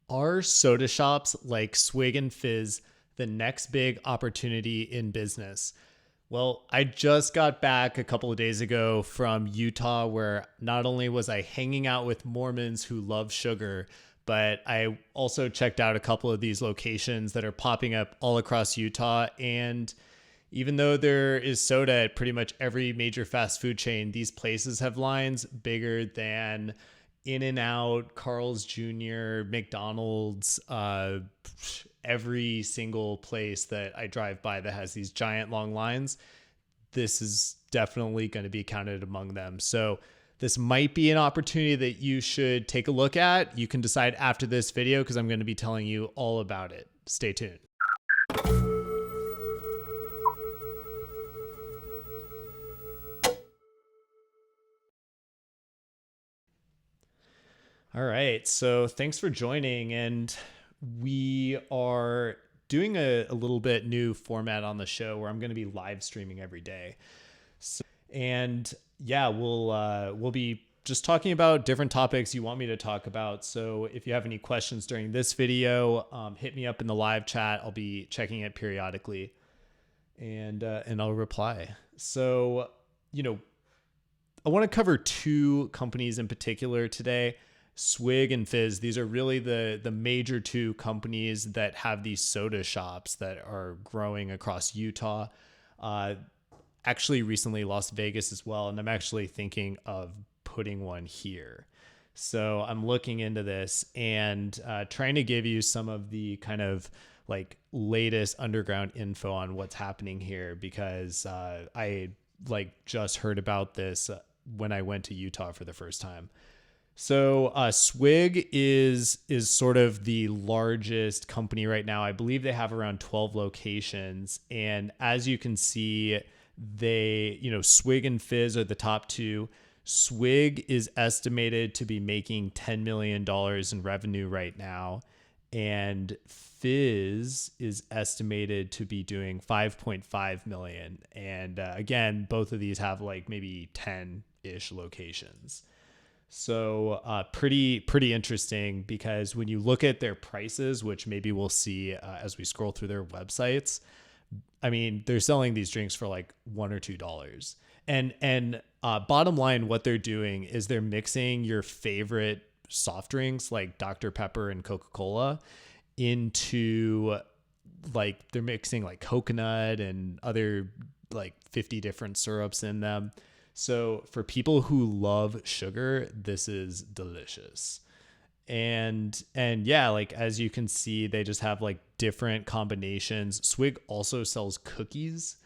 Are soda shops like Swig and Fizz the next big opportunity in business? Well, I just got back a couple of days ago from Utah, where not only was I hanging out with Mormons who love sugar, but I also checked out a couple of these locations that are popping up all across Utah. And even though there is soda at pretty much every major fast food chain, these places have lines bigger than In and Out, Carl's Jr., McDonald's, every single place that I drive by that has these giant long lines. This is definitely going to be counted among them. So this might be an opportunity that you should take a look at. You can decide after this video because I'm going to be telling you all about it. Stay tuned. All right. So thanks for joining. And we are doing a little bit new format on the show where I'm going to be live streaming every day. And yeah, we'll be just talking about different topics you want me to talk about. So if you have any questions during this video, hit me up in the live chat. I'll be checking it periodically and I'll reply. So, I want to cover two companies in particular today. Swig and Fizz. These are really the major two companies that have these soda shops that are growing across Utah. Actually, recently Las Vegas as well. And I'm actually thinking of putting one here. So I'm looking into this and trying to give you some of the kind of like latest underground info on what's happening here, because I just heard about this when I went to Utah for the first time. So Swig is sort of the largest company right now. I believe they have around 12 locations. And as you can see, Swig and Fizz are the top two. Swig is estimated to be making $10 million in revenue right now. And Fizz is estimated to be doing 5.5 million. And again, both of these have like maybe 10-ish locations. So pretty interesting, because when you look at their prices, which maybe we'll see as we scroll through their websites, I mean, they're selling these drinks for like $1 or $2. And bottom line, what they're doing is they're mixing your favorite soft drinks like Dr. Pepper and Coca-Cola into they're mixing like coconut and other like 50 different syrups in them. So for people who love sugar, this is delicious. And yeah, like as you can see, they just have like different combinations. Swig also sells cookies.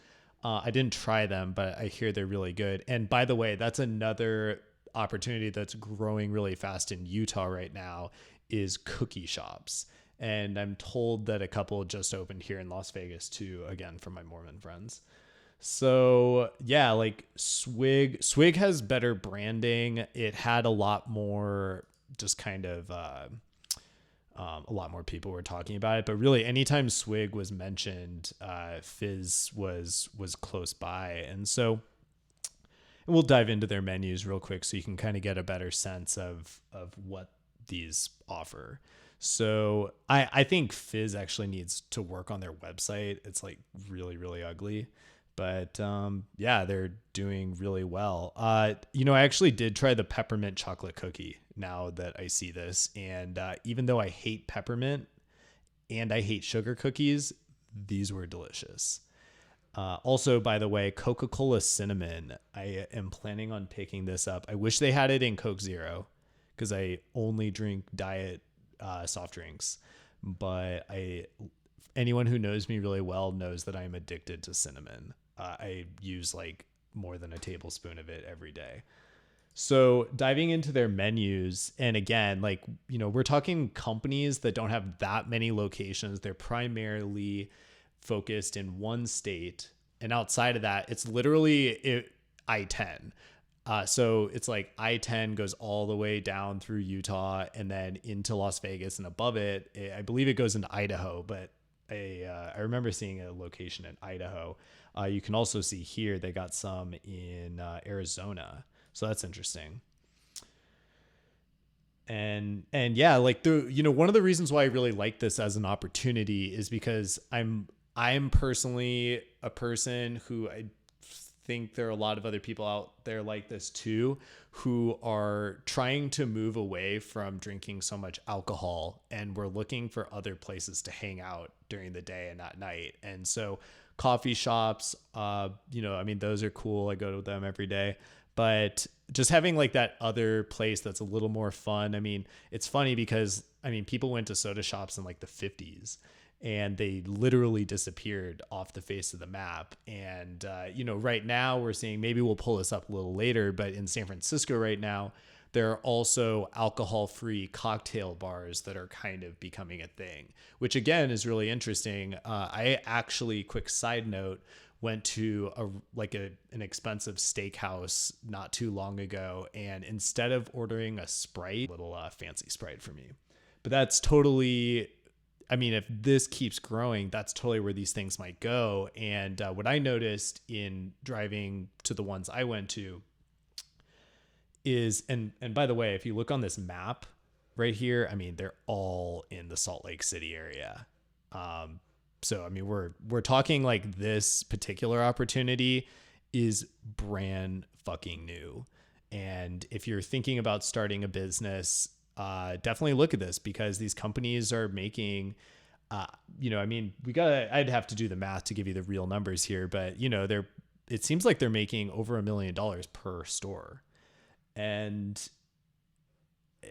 I didn't try them, but I hear they're really good. And by the way, that's another opportunity that's growing really fast in Utah right now, is cookie shops. And I'm told that a couple just opened here in Las Vegas too, again, from my Mormon friends. So yeah, like Swig has better branding. It had a lot more just kind of a lot more people were talking about it, but really anytime Swig was mentioned, Fizz was close by. And so we'll dive into their menus real quick so you can kind of get a better sense of what these offer. So I think Fizz actually needs to work on their website. It's like really, really ugly. But yeah, they're doing really well. I actually did try the peppermint chocolate cookie now that I see this. And even though I hate peppermint and I hate sugar cookies, these were delicious. Also, by the way, Coca-Cola cinnamon. I am planning on picking this up. I wish they had it in Coke Zero, because I only drink diet soft drinks. But anyone who knows me really well knows that I'm addicted to cinnamon. I use like more than a tablespoon of it every day. So diving into their menus, and again, we're talking companies that don't have that many locations. They're primarily focused in one state. And outside of that, it's literally I-10. So it's like I-10 goes all the way down through Utah and then into Las Vegas, and above it, I believe it goes into Idaho, but I remember seeing a location in Idaho. You can also see here they got some in Arizona. So that's interesting. And yeah, like one of the reasons why I really like this as an opportunity is because I'm personally a person who I think there are a lot of other people out there like this too, who are trying to move away from drinking so much alcohol, and we're looking for other places to hang out during the day and not night. And so coffee shops, those are cool. I go to them every day. But just having like that other place that's a little more fun. I mean, it's funny because people went to soda shops in like the 50s and they literally disappeared off the face of the map. And, right now we're seeing, maybe we'll pull this up a little later, but in San Francisco right now, there are also alcohol-free cocktail bars that are kind of becoming a thing, which again is really interesting. I actually, quick side note, went to an expensive steakhouse not too long ago, and instead of ordering a Sprite, little fancy Sprite for me. But that's totally, if this keeps growing, that's totally where these things might go. And what I noticed in driving to the ones I went to is, and by the way, if you look on this map right here, they're all in the Salt Lake City area. So, we're talking like this particular opportunity is brand fucking new. And if you're thinking about starting a business, definitely look at this, because these companies are making, I'd have to do the math to give you the real numbers here, but it seems like they're making over $1 million per store. And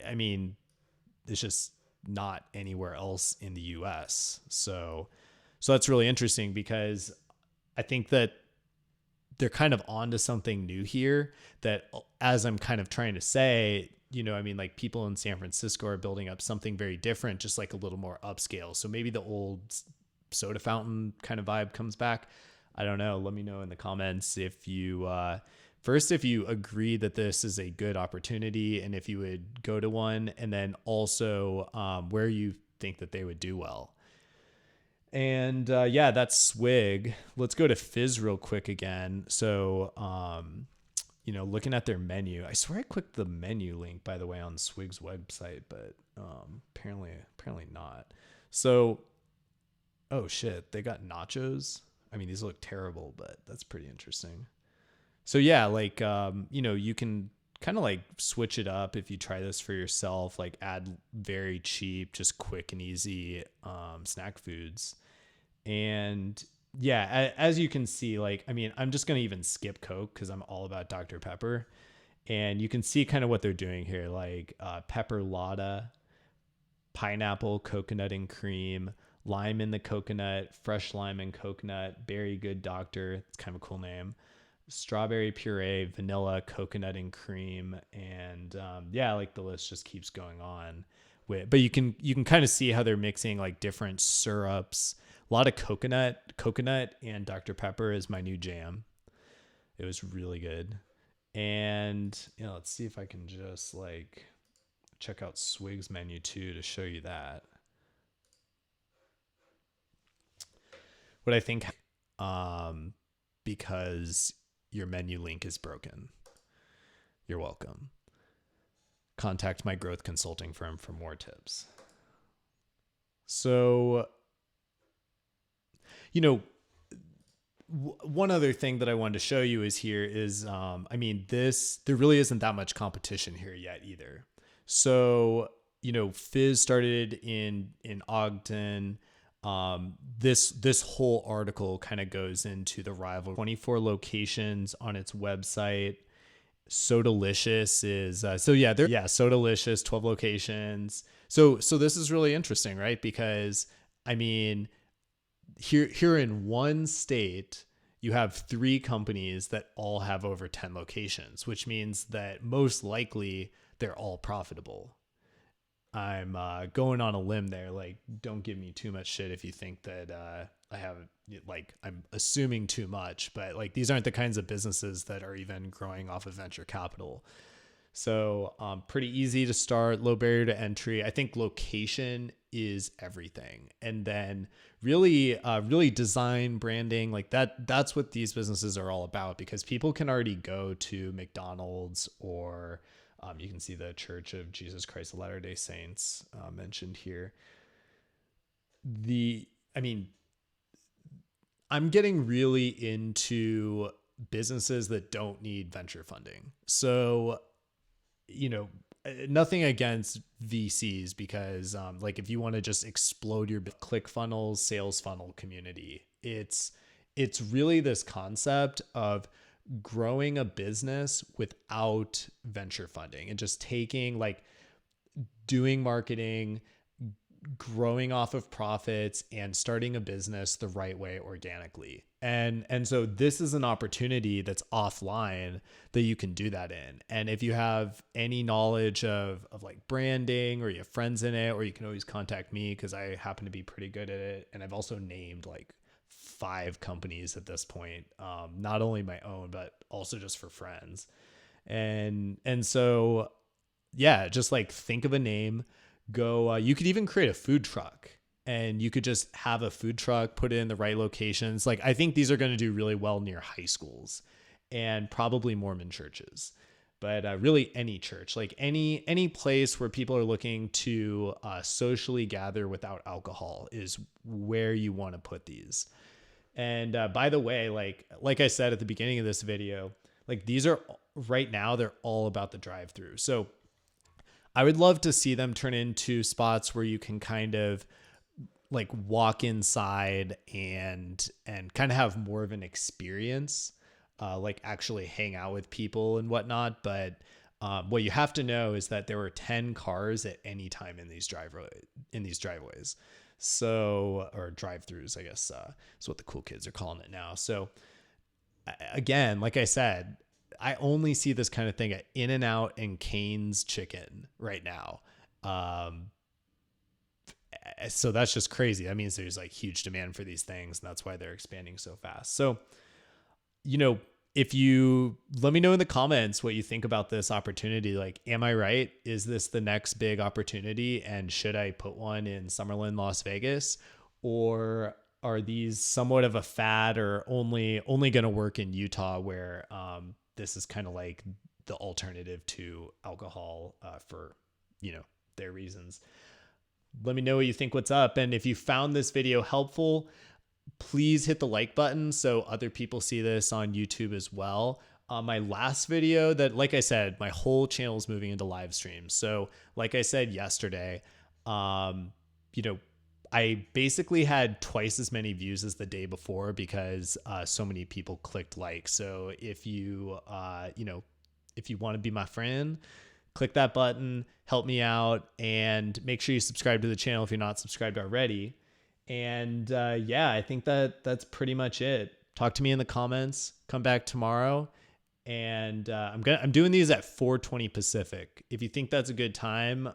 it's just not anywhere else in the US. So that's really interesting, because I think that they're kind of onto something new here, that, as I'm kind of trying to say, like people in San Francisco are building up something very different, just like a little more upscale. So maybe the old soda fountain kind of vibe comes back. I don't know. Let me know in the comments if you, if you agree that this is a good opportunity and if you would go to one, and then also where you think that they would do well. And that's Swig. Let's go to Fiiz real quick again. So, looking at their menu, I swear I clicked the menu link, by the way, on Swig's website, but apparently not. So, oh shit, they got nachos. These look terrible, but that's pretty interesting. So yeah, like, you can kind of like switch it up if you try this for yourself, like add very cheap, just quick and easy snack foods. And yeah, as you can see, like, I'm just going to even skip Coke because I'm all about Dr. Pepper. And you can see kind of what they're doing here, like pepper lotta, pineapple, coconut and cream, lime in the coconut, fresh lime and coconut, berry good doctor. It's kind of a cool name. Strawberry puree, vanilla, coconut and cream. And like the list just keeps going on. But you can kind of see how they're mixing like different syrups. A lot of coconut and Dr. Pepper is my new jam. It was really good. And let's see if I can just like check out Swig's menu too to show you that. What I think, because your menu link is broken. You're welcome. Contact my growth consulting firm for more tips. So, one other thing that I wanted to show you is there really isn't that much competition here yet either. So, Fiiz started in Ogden. This whole article kind of goes into the rival. 24 locations on its website. Sodalicious is Sodalicious, 12 locations. So this is really interesting, right? Because here in one state, you have 3 companies that all have over 10 locations, which means that most likely they're all profitable. I'm going on a limb there. Like, don't give me too much shit if you think that I'm assuming too much, but like these aren't the kinds of businesses that are even growing off of venture capital. So pretty easy to start, low barrier to entry. I think location is everything. And then really design, branding, like that's what these businesses are all about, because people can already go to McDonald's or You can see the Church of Jesus Christ of Latter-day Saints mentioned here. I'm getting really into businesses that don't need venture funding. So, nothing against VCs, because like if you want to just explode your ClickFunnels sales funnel community, it's really this concept of growing a business without venture funding and just doing marketing, growing off of profits, and starting a business the right way organically. And so this is an opportunity that's offline that you can do that in. And if you have any knowledge of like branding, or you have friends in it, or you can always contact me, because I happen to be pretty good at it. And I've also named like 5 companies at this point, not only my own, but also just for friends. And so, yeah, just like think of a name. Go, you could even create a food truck, and you could just have a food truck, put it in the right locations. Like, I think these are going to do really well near high schools and probably Mormon churches, but really any church, like any place where people are looking to socially gather without alcohol is where you want to put these. And by the way, like I said at the beginning of this video, like these are right now, they're all about the drive-through. So I would love to see them turn into spots where you can kind of like walk inside and kind of have more of an experience, like actually hang out with people and whatnot. But what you have to know is that there were 10 cars at any time in these driveways. So, or drive-throughs, I guess, is what the cool kids are calling it now. So again, like I said, I only see this kind of thing at In-N-Out and Cane's Chicken right now. So that's just crazy. That means there's like huge demand for these things, and that's why they're expanding so fast. So, if you let me know in the comments what you think about this opportunity, like, am I right? Is this the next big opportunity? And should I put one in Summerlin, Las Vegas? Or are these somewhat of a fad, or only going to work in Utah, where, this is kind of like the alternative to alcohol for, their reasons. Let me know what you think, what's up. And if you found this video helpful, please hit the like button so other people see this on YouTube as well. My last video that, like I said, my whole channel is moving into live streams. So like I said yesterday, I basically had twice as many views as the day before, because so many people clicked like. So if you want to be my friend, click that button, help me out, and make sure you subscribe to the channel if you're not subscribed already. And I think that's pretty much it. Talk to me in the comments. Come back tomorrow. And I'm doing these at 4:20 Pacific. If you think that's a good time,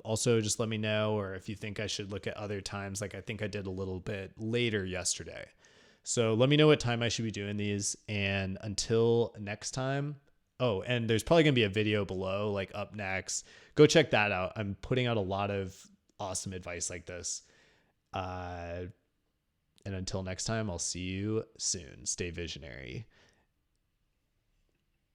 also just let me know. Or if you think I should look at other times, like I think I did a little bit later yesterday. So let me know what time I should be doing these. And until next time. Oh, and there's probably going to be a video below, like up next. Go check that out. I'm putting out a lot of awesome advice like this. And until next time, I'll see you soon. Stay visionary.